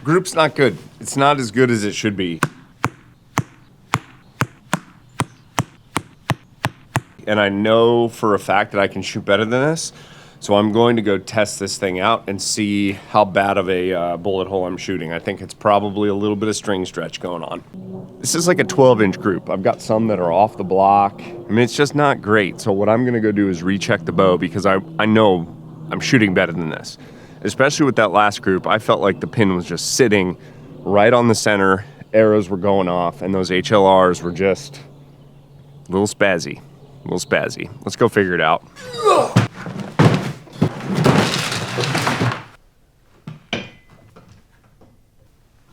group's not good. It's not as good as it should be. And I know for a fact that I can shoot better than this. So I'm going to go test this thing out and see how bad of a bullet hole I'm shooting. I think it's probably a little bit of string stretch going on. This is like a 12-inch group. I've got some that are off the block. I mean, it's just not great. So what I'm gonna go do is recheck the bow because I know I'm shooting better than this. Especially with that last group, I felt like the pin was just sitting right on the center, arrows were going off, and those HLRs were just a little spazzy. Let's go figure it out.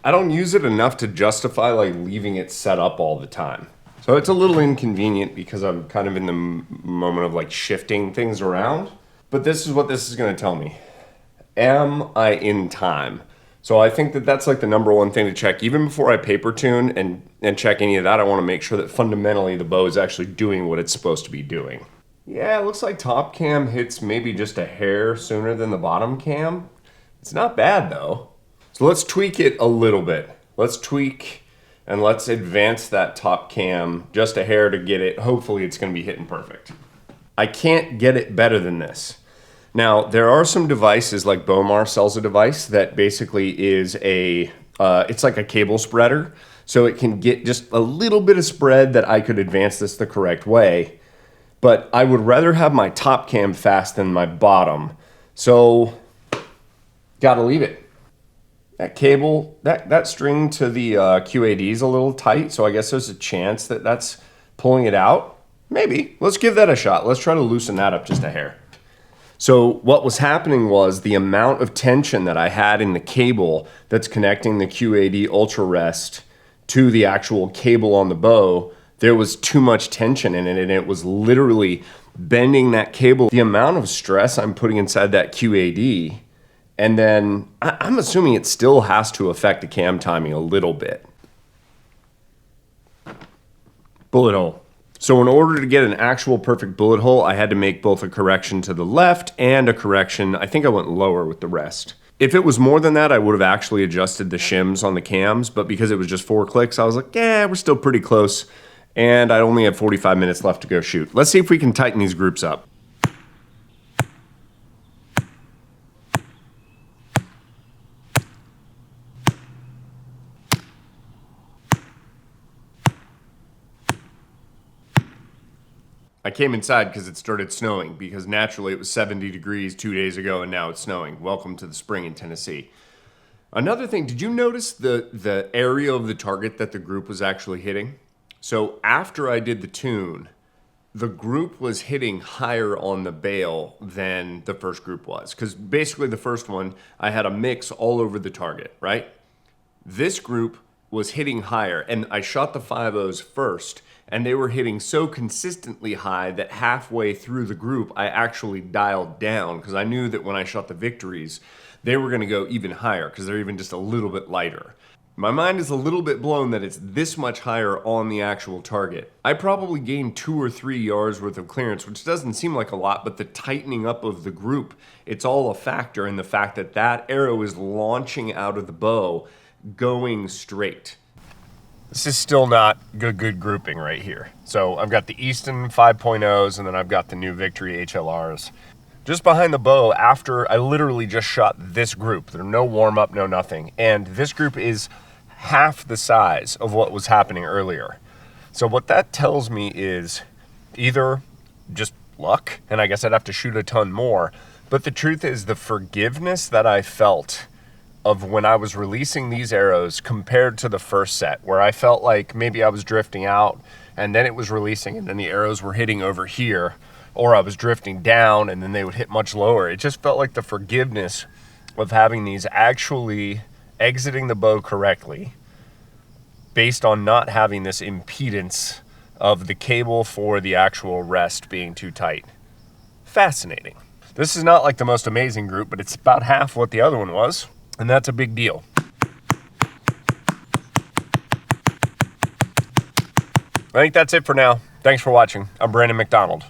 I don't use it enough to justify like leaving it set up all the time. So it's a little inconvenient because I'm kind of in the moment of like shifting things around. But this is what this is gonna tell me. Am I in time? So I think that that's like the number one thing to check. Even before I paper tune and check any of that, I wanna make sure that fundamentally the bow is actually doing what it's supposed to be doing. Yeah, it looks like top cam hits maybe just a hair sooner than the bottom cam. It's not bad though. So let's tweak it a little bit. Let's tweak and let's advance that top cam just a hair to get it. Hopefully it's gonna be hitting perfect. I can't get it better than this. Now, there are some devices like Bowmar sells a device that basically is it's like a cable spreader. So it can get just a little bit of spread that I could advance this the correct way. But I would rather have my top cam fast than my bottom. So, gotta leave it. That cable, that string to the QAD is a little tight, so I guess there's a chance that that's pulling it out. Maybe. Let's give that a shot. Let's try to loosen that up just a hair. So what was happening was the amount of tension that I had in the cable that's connecting the QAD Ultra Rest to the actual cable on the bow, there was too much tension in it, and it was literally bending that cable. The amount of stress I'm putting inside that QAD, and then I'm assuming it still has to affect the cam timing a little bit. Bullet hole. So in order to get an actual perfect bullet hole, I had to make both a correction to the left and a correction. I think I went lower with the rest. If it was more than that, I would have actually adjusted the shims on the cams, but because it was just 4 clicks, I was like, yeah, we're still pretty close. And I only have 45 minutes left to go shoot. Let's see if we can tighten these groups up. I came inside because it started snowing, because naturally it was 70 degrees 2 days ago and now it's snowing. Welcome to the spring in Tennessee. Another thing, did you notice the area of the target that the group was actually hitting? So after I did the tune, the group was hitting higher on the bail than the first group was. Because basically the first one, I had a mix all over the target, right? This group was hitting higher, and I shot the 5.0s first, and they were hitting so consistently high that halfway through the group, I actually dialed down because I knew that when I shot the victories, they were gonna go even higher because they're even just a little bit lighter. My mind is a little bit blown that it's this much higher on the actual target. I probably gained 2 or 3 yards worth of clearance, which doesn't seem like a lot, but the tightening up of the group, it's all a factor in the fact that that arrow is launching out of the bow, going straight. This is still not good grouping right here. So I've got the Easton 5.0s and then I've got the new Victory HLRs. Just behind the bow, after I literally just shot this group, there's no warm up, no nothing. And this group is half the size of what was happening earlier. So what that tells me is either just luck, and I guess I'd have to shoot a ton more, but the truth is the forgiveness that I felt of when I was releasing these arrows compared to the first set, where I felt like maybe I was drifting out and then it was releasing and then the arrows were hitting over here, or I was drifting down and then they would hit much lower. It just felt like the forgiveness of having these actually exiting the bow correctly based on not having this impedance of the cable for the actual rest being too tight. Fascinating. This is not like the most amazing group, but it's about half what the other one was. And that's a big deal. I think that's it for now. Thanks for watching. I'm Brandon McDonald.